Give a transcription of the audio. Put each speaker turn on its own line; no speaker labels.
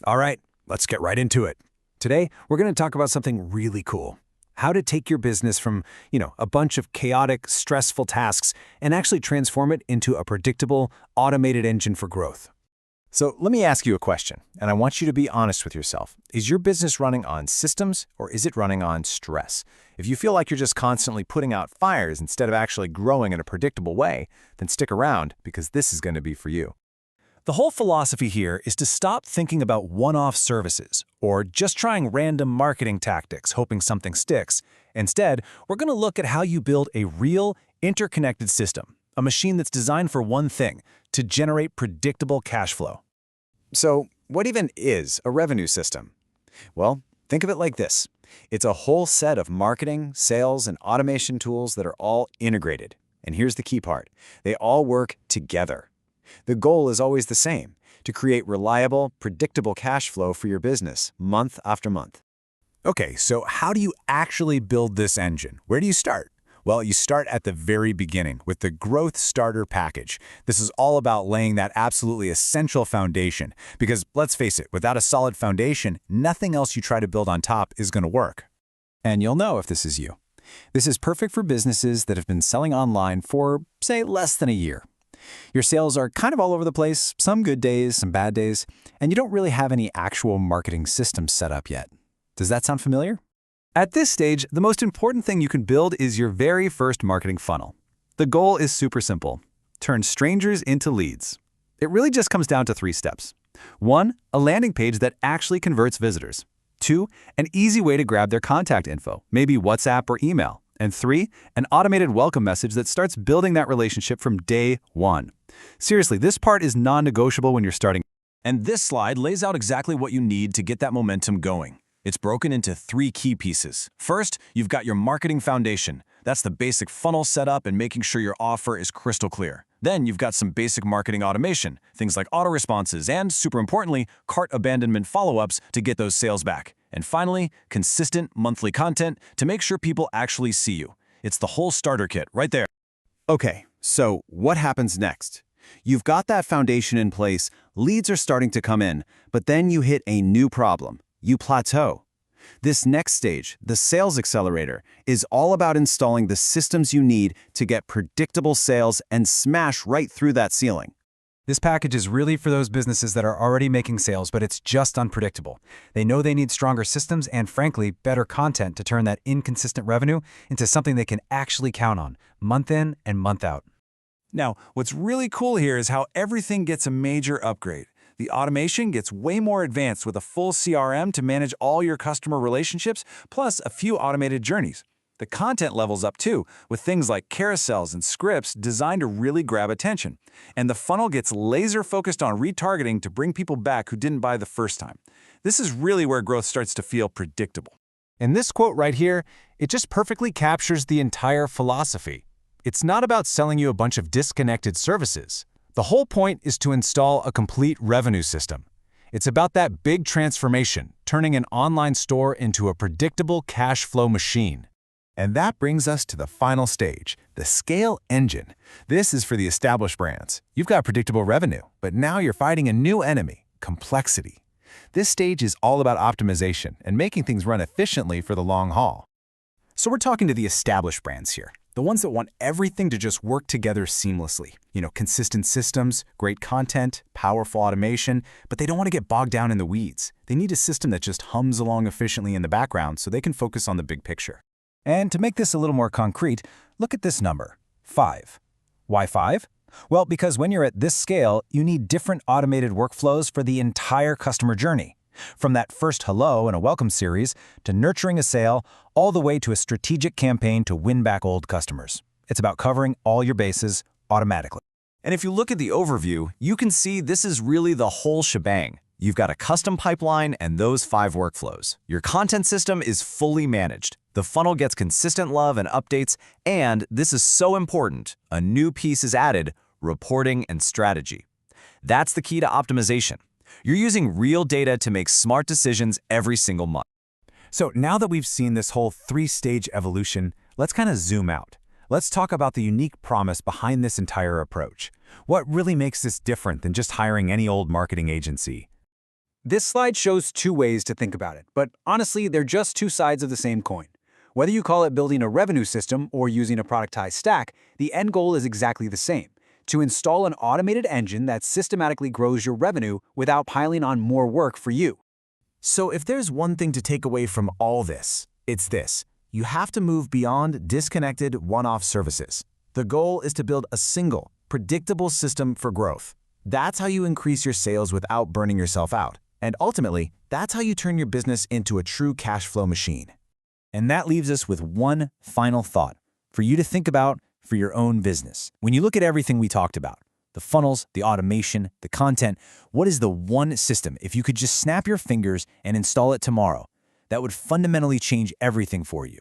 All right, let's get right into it. Today, we're going to talk about something really cool. How to take your business from, a bunch of chaotic, stressful tasks and actually transform it into a predictable, automated engine for growth.
So let me ask you a question, and I want you to be honest with yourself. Is your business running on systems or is it running on stress? If you feel like you're just constantly putting out fires instead of actually growing in a predictable way, then stick around because this is going to be for you.
The whole philosophy here is to stop thinking about one-off services or just trying random marketing tactics hoping something sticks. Instead, we're going to look at how you build a real, interconnected system, a machine that's designed for one thing, to generate predictable cash flow.
So what even is a revenue system? Well, think of it like this. It's a whole set of marketing, sales, and automation tools that are all integrated. And here's the key part. They all work together. The goal is always the same, to create reliable, predictable cash flow for your business, month after month.
Okay, so how do you actually build this engine? Where do you start? Well, you start at the very beginning with the Growth Starter Package. This is all about laying that absolutely essential foundation. Because let's face it, without a solid foundation, nothing else you try to build on top is going to work.
And you'll know if this is you. This is perfect for businesses that have been selling online for, say, less than a year. Your sales are kind of all over the place, some good days, some bad days, and you don't really have any actual marketing systems set up yet. Does that sound familiar?
At this stage, the most important thing you can build is your very first marketing funnel. The goal is super simple. Turn strangers into leads. It really just comes down to 3 steps. 1, a landing page that actually converts visitors. 2, an easy way to grab their contact info, maybe WhatsApp or email. And 3, an automated welcome message that starts building that relationship from day 1. Seriously, this part is non-negotiable when you're starting. And this slide lays out exactly what you need to get that momentum going. It's broken into 3 key pieces. First, you've got your marketing foundation. That's the basic funnel setup and making sure your offer is crystal clear. Then you've got some basic marketing automation, things like auto-responses and, super importantly, cart abandonment follow-ups to get those sales back. And finally, consistent monthly content to make sure people actually see you. It's the whole starter kit right there.
Okay, so what happens next? You've got that foundation in place, leads are starting to come in, but then you hit a new problem. You plateau. This next stage, the sales accelerator, is all about installing the systems you need to get predictable sales and smash right through that ceiling.
This package is really for those businesses that are already making sales, but it's just unpredictable. They know they need stronger systems and, frankly, better content to turn that inconsistent revenue into something they can actually count on, month in and month out. Now, what's really cool here is how everything gets a major upgrade. The automation gets way more advanced with a full CRM to manage all your customer relationships, plus a few automated journeys. The content levels up too, with things like carousels and scripts designed to really grab attention. And the funnel gets laser-focused on retargeting to bring people back who didn't buy the first time. This is really where growth starts to feel predictable.
And this quote right here, it just perfectly captures the entire philosophy. It's not about selling you a bunch of disconnected services. The whole point is to install a complete revenue system. It's about that big transformation, turning an online store into a predictable cash flow machine. And that brings us to the final stage, the scale engine. This is for the established brands. You've got predictable revenue, but now you're fighting a new enemy, complexity. This stage is all about optimization and making things run efficiently for the long haul. So we're talking to the established brands here. The ones that want everything to just work together seamlessly. Consistent systems, great content, powerful automation, but they don't want to get bogged down in the weeds. They need a system that just hums along efficiently in the background so they can focus on the big picture. And to make this a little more concrete, look at this number, 5. Why 5? Well, because when you're at this scale, you need different automated workflows for the entire customer journey. From that first hello in a welcome series to nurturing a sale, all the way to a strategic campaign to win back old customers. It's about covering all your bases automatically.
And if you look at the overview, you can see this is really the whole shebang. You've got a custom pipeline and those 5 workflows. Your content system is fully managed. The funnel gets consistent love and updates, and this is so important, a new piece is added, reporting and strategy. That's the key to optimization. You're using real data to make smart decisions every single month.
So now that we've seen this whole 3-stage evolution, let's kind of zoom out. Let's talk about the unique promise behind this entire approach. What really makes this different than just hiring any old marketing agency?
This slide shows two ways to think about it, but honestly, they're just two sides of the same coin. Whether you call it building a revenue system or using a productized stack, the end goal is exactly the same: to install an automated engine that systematically grows your revenue without piling on more work for you.
So if there's one thing to take away from all this, it's this. You have to move beyond disconnected one-off services. The goal is to build a single, predictable system for growth. That's how you increase your sales without burning yourself out. And ultimately, that's how you turn your business into a true cash flow machine.
And that leaves us with one final thought for you to think about for your own business. When you look at everything we talked about, the funnels, the automation, the content, what is the one system, if you could just snap your fingers and install it tomorrow, that would fundamentally change everything for you?